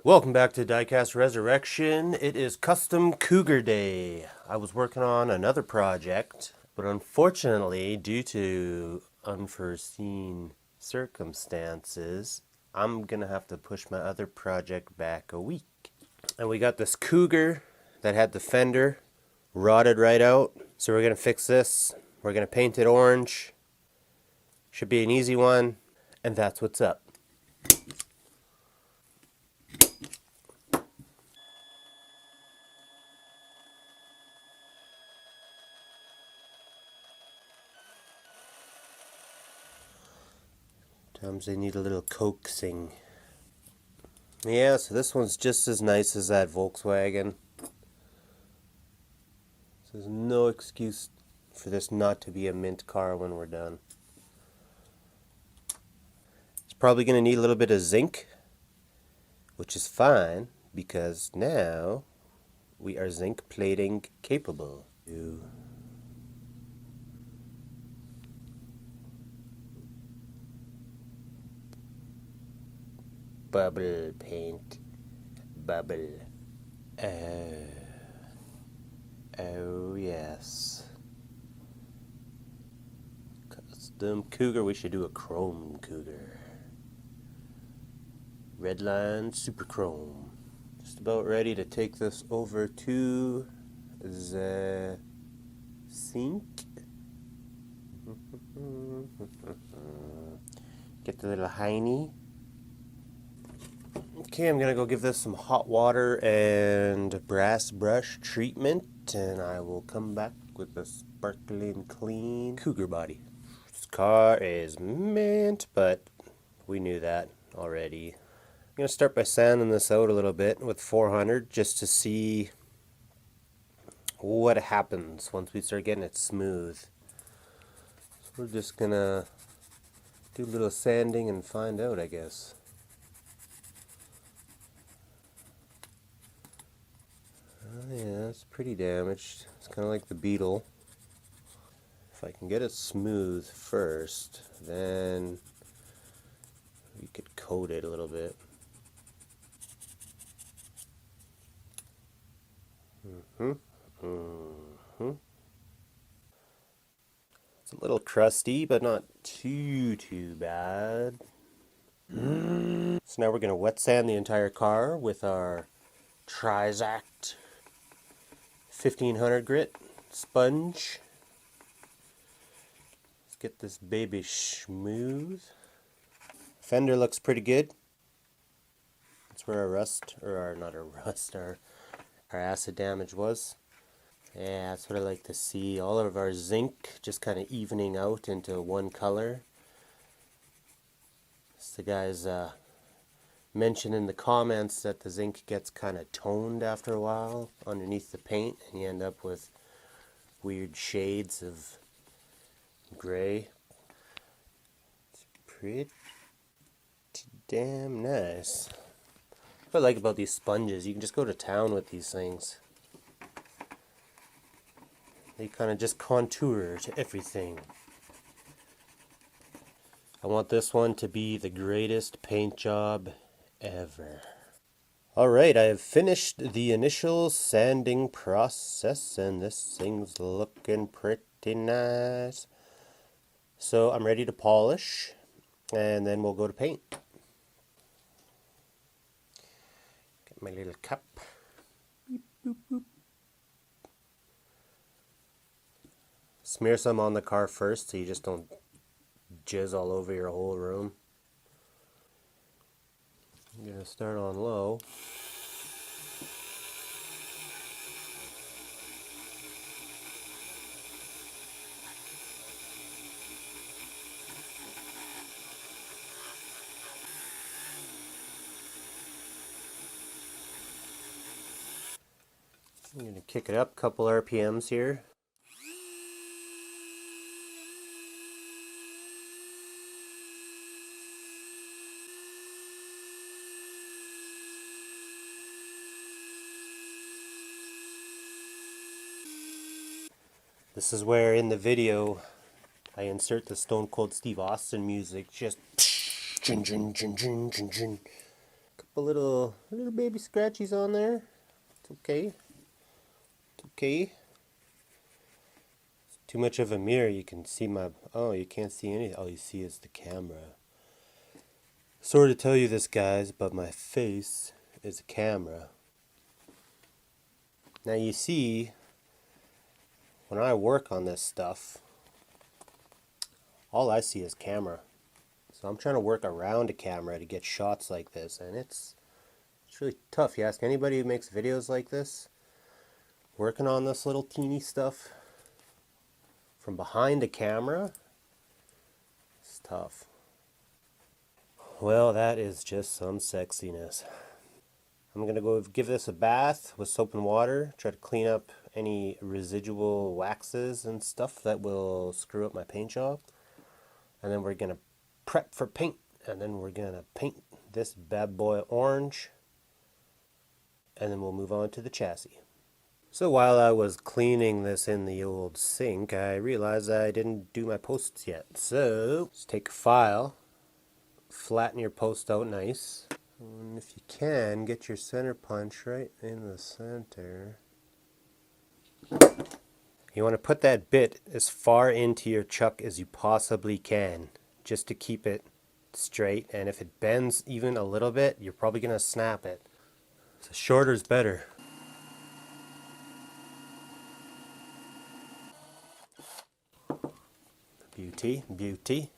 Welcome back to Diecast Resurrection. It is Custom Cougar Day. I was working on another project, but unfortunately, due to unforeseen circumstances, I'm gonna have to push my other project back a week. And we got this Cougar that had the fender rotted right out. So we're gonna fix this. We're gonna paint it orange. Should be an easy one. And that's what's up. Sometimes they need a little coaxing. Yeah, so this one's just as nice as that Volkswagen. So there's no excuse for this not to be a mint car when we're done. It's probably going to need a little bit of zinc, which is fine because now we are zinc plating capable. Bubble paint. Bubble. Oh yes. Custom Cougar. We should do a chrome Cougar. Redline Super Chrome. Just about ready to take this over to the Zinc. Get the little hiney. Okay, I'm gonna go give this some hot water and brass brush treatment, and I will come back with a sparkling clean Cougar body. This car is mint, but we knew that already. I'm gonna start by sanding this out a little bit with 400 just to see what happens once we start getting it smooth. So we're just gonna do a little sanding and find out, I guess. Yeah, it's pretty damaged. It's kind of like the Beetle. If I can get it smooth first, then we could coat it a little bit. It's a little crusty, but not too bad. So now we're going to wet sand the entire car with our Trizact 1500 grit sponge. Let's get this baby smooth. Fender looks pretty good. That's where our rust, or our, not our rust, our acid damage was. Yeah, that's what I like to see. All of our zinc just kind of evening out into one color. So the guys mentioned in the comments that the zinc gets kind of toned after a while underneath the paint, and you end up with weird shades of gray. It's pretty damn nice. What I like about these sponges, you can just go to town with these things. They kind of just contour to everything. I want this one to be the greatest paint job ever. Alright, I have finished the initial sanding process and this thing's looking pretty nice. So I'm ready to polish and then we'll go to paint. Get my little cup. Beep, boop, boop. Smear some on the car first so you just don't jizz all over your whole room. I'm going to start on low. I'm going to kick it up a couple RPMs here. This is where in the video I insert the Stone Cold Steve Austin music, just chin chin chin chin chin chin. couple little baby scratchies on there. It's okay. It's okay. It's too much of a mirror. You can see my... Oh, you can't see anything. All you see is the camera. Sorry to tell you this, guys, but my face is a camera. Now you see, when I work on this stuff, all I see is camera. So I'm trying to work around a camera to get shots like this, and it's really tough. You ask anybody who makes videos like this, working on this little teeny stuff from behind a camera, it's tough. Well, that is just some sexiness. I'm going to go give this a bath with soap and water, try to clean up any residual waxes and stuff that will screw up my paint job. And then we're going to prep for paint, and then we're going to paint this bad boy orange, and then we'll move on to the chassis. So while I was cleaning this in the old sink, I realized I didn't do my posts yet. So just take a file, flatten your post out nice. And if you can, get your center punch right in the center. You want to put that bit as far into your chuck as you possibly can, just to keep it straight. And if it bends even a little bit, you're probably going to snap it. So shorter is better. Beauty, beauty.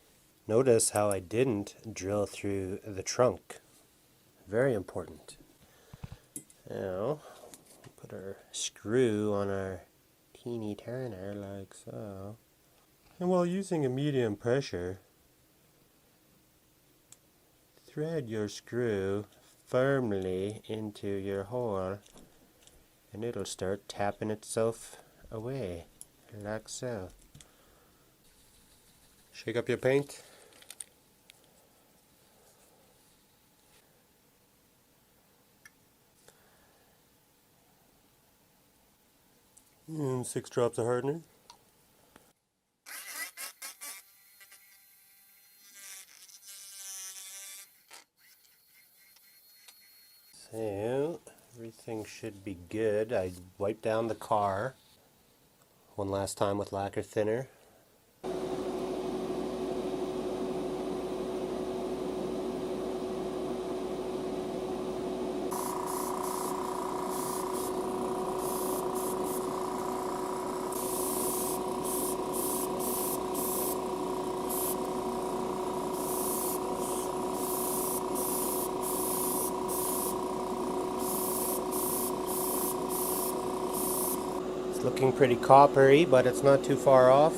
Notice how I didn't drill through the trunk. Very important. Now, put our screw on our teeny turner like so. And while using a medium pressure, thread your screw firmly into your hole, and it'll start tapping itself away, like so. Shake up your paint. And 6 drops of hardener. So, everything should be good. I wiped down the car one last time with lacquer thinner. Looking pretty coppery, but it's not too far off.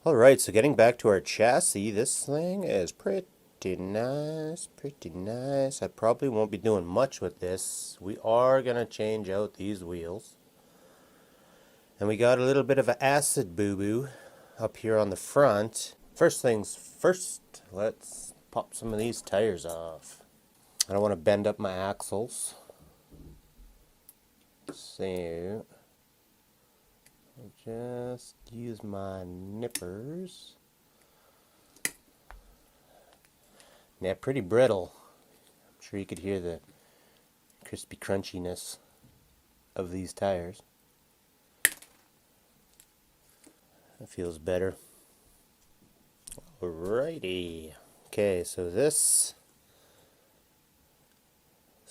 Alright, so getting back to our chassis, this thing is pretty nice, pretty nice. I probably won't be doing much with this. We are going to change out these wheels. And we got a little bit of an acid boo-boo up here on the front. First things first, let's pop some of these tires off. I don't want to bend up my axles. So, I'll just use my nippers. They're pretty brittle. I'm sure you could hear the crispy crunchiness of these tires. That feels better. Alrighty. Okay, so this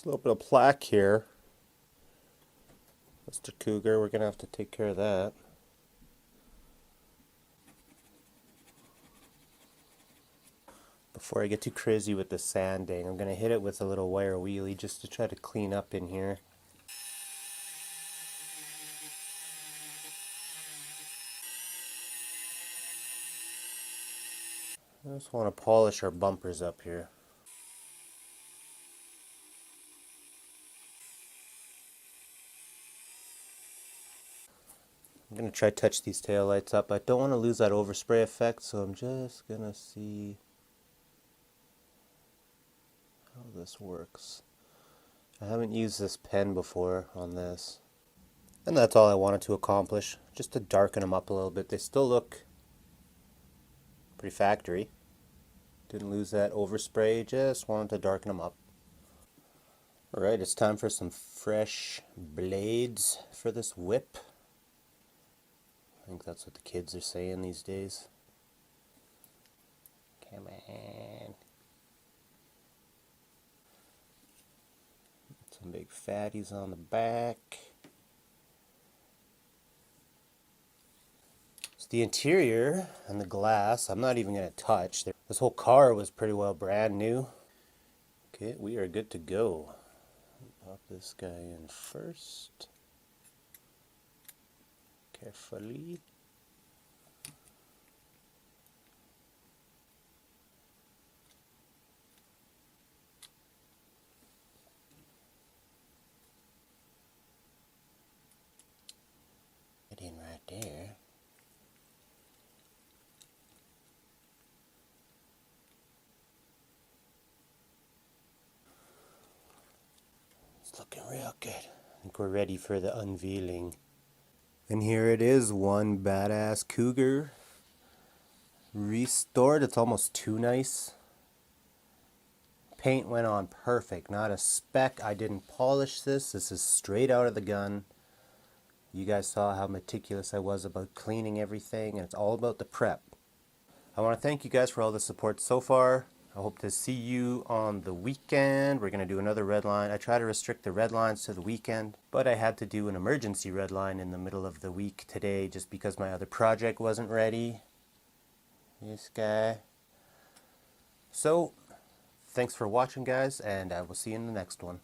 little bit of plaque here. Mr. Cougar, we're going to have to take care of that. Before I get too crazy with the sanding, I'm going to hit it with a little wire wheelie just to try to clean up in here. I just want to polish our bumpers up here. I'm going to try to touch these taillights up. I don't want to lose that overspray effect, so I'm just going to see how this works. I haven't used this pen before on this. And that's all I wanted to accomplish, just to darken them up a little bit. They still look pretty factory. Didn't lose that overspray, just wanted to darken them up. Alright, it's time for some fresh blades for this whip. I think that's what the kids are saying these days. Come on. Some big fatties on the back. So the interior and the glass, I'm not even going to touch. This whole car was pretty well brand new. Okay, we are good to go. Pop this guy in first. Carefully. Get in right there. It's looking real good. I think we're ready for the unveiling. And here it is, one badass Cougar. Restored, it's almost too nice. Paint went on perfect, not a speck. I didn't polish this. This is straight out of the gun. You guys saw how meticulous I was about cleaning everything, and it's all about the prep. I want to thank you guys for all the support so far. I hope to see you on the weekend. We're going to do another Redline. I try to restrict the Redlines to the weekend, but I had to do an emergency Redline in the middle of the week today just because my other project wasn't ready. This guy. So, thanks for watching, guys, and I will see you in the next one.